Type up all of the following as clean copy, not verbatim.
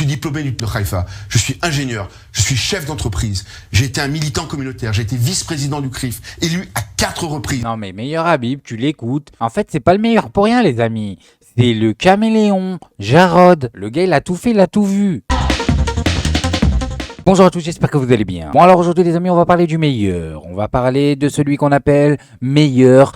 suis diplômé de Haïfa, je suis ingénieur, je suis chef d'entreprise, j'ai été un militant communautaire, j'ai été vice-président du CRIF, élu à 4 reprises. Non mais meilleur Habib, tu l'écoutes. En fait, c'est pas le meilleur pour rien, les amis. C'est le caméléon, Jarod. Le gars, il a tout fait, il a tout vu. Bonjour à tous, j'espère que vous allez bien. Bon alors aujourd'hui les amis, on va parler du meilleur. On va parler de celui qu'on appelle meilleur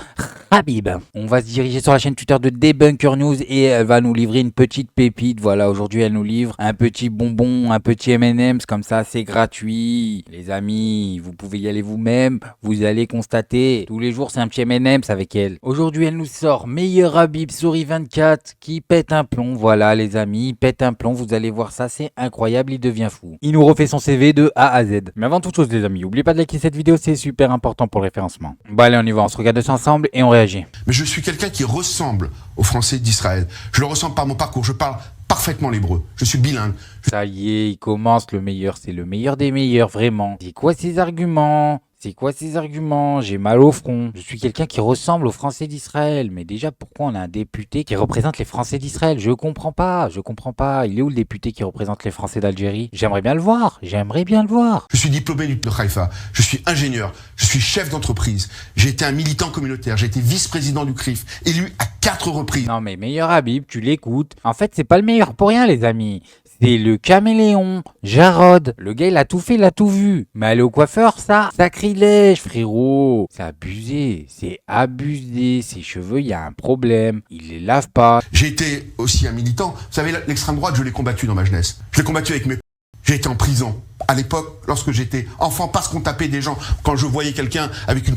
Habib. On va se diriger sur la chaîne Twitter de Debunker News et elle va nous livrer une petite pépite. Voilà, aujourd'hui elle nous livre un petit bonbon, un petit M&M's, comme ça c'est gratuit. Les amis, vous pouvez y aller vous-même, vous allez constater. Tous les jours c'est un petit M&M's avec elle. Aujourd'hui elle nous sort meilleur Habib Souris 24 qui pète un plomb. Voilà les amis, il pète un plomb, vous allez voir ça, c'est incroyable, il devient fou. Il nous refait son CV de A à Z. Mais avant toute chose les amis, n'oubliez pas de liker cette vidéo, c'est super important pour le référencement. Bon allez on y va, on se regarde ça ensemble et on réagit. Mais je suis quelqu'un qui ressemble aux Français d'Israël. Je le ressemble par mon parcours, je parle parfaitement l'hébreu, je suis bilingue. Ça y est, il commence le meilleur, c'est le meilleur des meilleurs, vraiment. C'est quoi ces arguments ? C'est quoi ces arguments? J'ai mal au front. Je suis quelqu'un qui ressemble aux Français d'Israël. Mais déjà, pourquoi on a un député qui représente les Français d'Israël? Je comprends pas, je comprends pas. Il est où le député qui représente les Français d'Algérie? J'aimerais bien le voir, j'aimerais bien le voir. Je suis diplômé de Haïfa, je suis ingénieur, je suis chef d'entreprise, j'ai été un militant communautaire, j'ai été vice-président du CRIF, élu à 4 reprises. Non mais meilleur Habib, tu l'écoutes. En fait, c'est pas le meilleur pour rien les amis. C'est le caméléon, Jarod. Le gars, il a tout fait, il a tout vu. Mais aller au coiffeur, ça, sacrilège, frérot. C'est abusé, c'est abusé. Ses cheveux, il y a un problème. Il les lave pas. J'ai été aussi un militant. Vous savez, l'extrême droite, je l'ai combattu dans ma jeunesse. Je l'ai combattu avec mes... J'ai été en prison. À l'époque, lorsque j'étais enfant, parce qu'on tapait des gens. Quand je voyais quelqu'un avec une...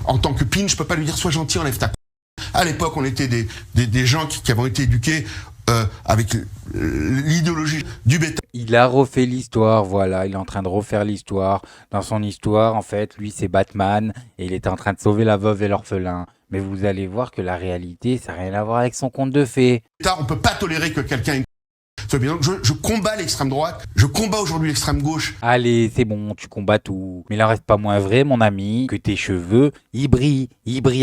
En tant que pin, je peux pas lui dire, sois gentil, enlève ta... À l'époque, on était des gens qui avaient été éduqués avec l'idéologie du bétail. Il a refait l'histoire, voilà, il est en train de refaire l'histoire. Dans son histoire, en fait, lui c'est Batman et il est en train de sauver la veuve et l'orphelin. Mais vous allez voir que la réalité, ça n'a rien à voir avec son conte de fées. On peut pas tolérer que quelqu'un... Donc je combats l'extrême droite, je combats aujourd'hui l'extrême gauche. Allez, c'est bon, tu combats tout. Mais il en reste pas moins vrai, mon ami, que tes cheveux, ils brillent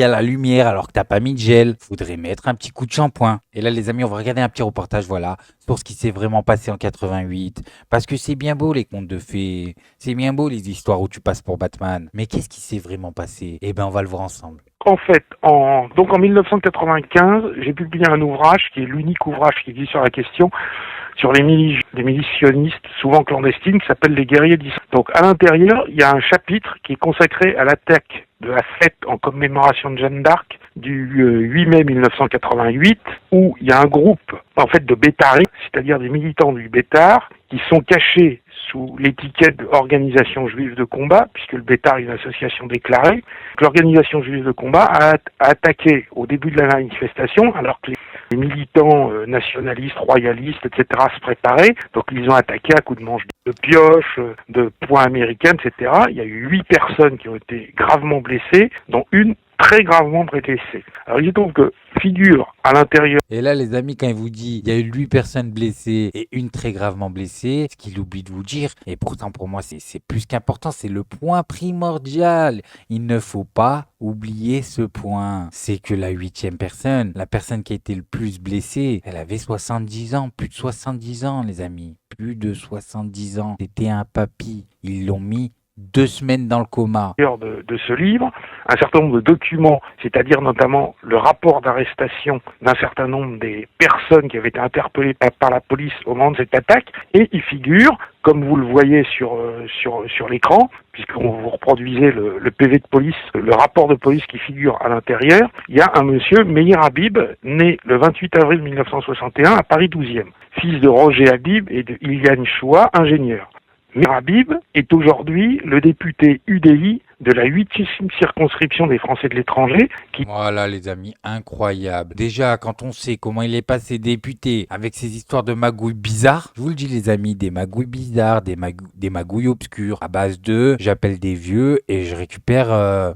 à la lumière alors que t'as pas mis de gel. Faudrait mettre un petit coup de shampoing. Et là, les amis, on va regarder un petit reportage, voilà, sur ce qui s'est vraiment passé en 88. Parce que c'est bien beau les contes de fées, c'est bien beau les histoires où tu passes pour Batman. Mais qu'est-ce qui s'est vraiment passé? Eh ben, on va le voir ensemble. En fait, en 1995, j'ai publié un ouvrage qui est l'unique ouvrage qui existe sur la question, sur les milices sionistes, souvent clandestines, qui s'appelle Les Guerriers d'Israël. Donc à l'intérieur, il y a un chapitre qui est consacré à l'attaque de la fête en commémoration de Jeanne d'Arc du 8 mai 1988, où il y a un groupe en fait de bétards, c'est-à-dire des militants du bétard, qui sont cachés sous l'étiquette d'organisation juive de combat, puisque le bétard est une association déclarée. L'organisation juive de combat a attaqué au début de la manifestation, alors que les militants nationalistes, royalistes, etc. se préparaient. Donc ils ont attaqué à coups de manche de pioche, de poing américain, etc. Il y a eu 8 personnes qui ont été gravement blessées, dont une très gravement blessée. Alors il se trouve que figure à l'intérieur. Et là, les amis, quand il vous dit il y a eu 8 personnes blessées et une très gravement blessée, ce qu'il oublie de vous dire, et pourtant pour moi c'est plus qu'important, c'est le point primordial. Il ne faut pas oublier ce point. C'est que la 8e personne, la personne qui a été le plus blessée, elle avait 70 ans, plus de 70 ans, les amis. Plus de 70 ans. C'était un papy. Ils l'ont mis 2 semaines dans le coma. De ce livre, un certain nombre de documents, c'est-à-dire notamment le rapport d'arrestation d'un certain nombre des personnes qui avaient été interpellées par la police au moment de cette attaque, et il figure, comme vous le voyez sur l'écran, puisqu'on vous reproduisait le PV de police, le rapport de police qui figure à l'intérieur, il y a un monsieur, Meir Habib, né le 28 avril 1961 à Paris 12e, fils de Roger Habib et de Iliane Choua, ingénieur. Meir Habib est aujourd'hui le député UDI de la 8e circonscription des Français de l'étranger. Voilà les amis, incroyable. Déjà, quand on sait comment il est passé député avec ces histoires de magouilles bizarres, je vous le dis les amis, des magouilles bizarres, des magouilles obscures, à base de j'appelle des vieux et je récupère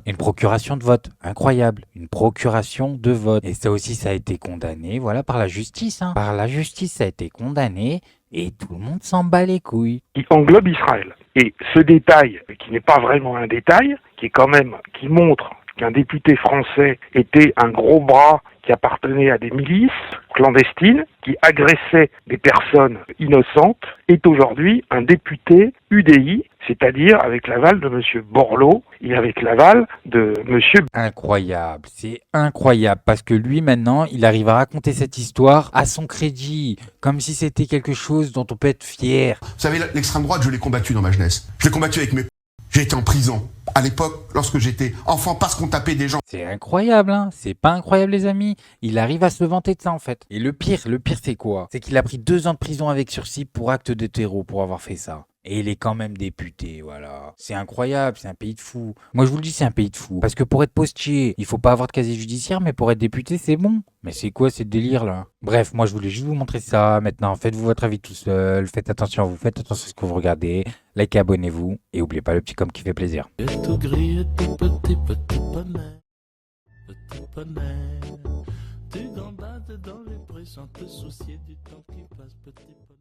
une procuration de vote. Incroyable, une procuration de vote. Et ça aussi, ça a été condamné, voilà, par la justice. Par la justice, ça a été condamné. Et tout le monde s'en bat les couilles. Qui englobe Israël. Et ce détail, qui n'est pas vraiment un détail, qui montre qu'un député français était un gros bras qui appartenait à des milices clandestines, qui agressait des personnes innocentes, est aujourd'hui un député UDI, c'est-à-dire avec l'aval de M. Borloo et avec l'aval de M. Incroyable, c'est incroyable parce que lui maintenant, il arrive à raconter cette histoire à son crédit, comme si c'était quelque chose dont on peut être fier. Vous savez, l'extrême droite, je l'ai combattu dans ma jeunesse. Je l'ai combattu avec mes... J'ai été en prison. À l'époque, lorsque j'étais enfant, parce qu'on tapait des gens. C'est incroyable, hein. C'est pas incroyable, les amis. Il arrive à se vanter de ça, en fait. Et le pire, c'est quoi? C'est qu'il a pris 2 ans de prison avec sursis pour acte de terreau pour avoir fait ça. Et il est quand même député, voilà. C'est incroyable, c'est un pays de fous. Moi, je vous le dis, c'est un pays de fous. Parce que pour être postier, il faut pas avoir de casier judiciaire, mais pour être député, c'est bon. Mais c'est quoi ce délire-là? Bref, moi, je voulais juste vous montrer ça. Maintenant, faites-vous votre avis tout seul. Faites attention à vous, faites attention à ce que vous regardez. Likez, abonnez-vous. Et n'oubliez pas le petit com qui fait plaisir. Et tout gris et tout petit, petit poney, petit poney. Tu gambades dans les prés sans te soucier du temps qui passe, petit poney.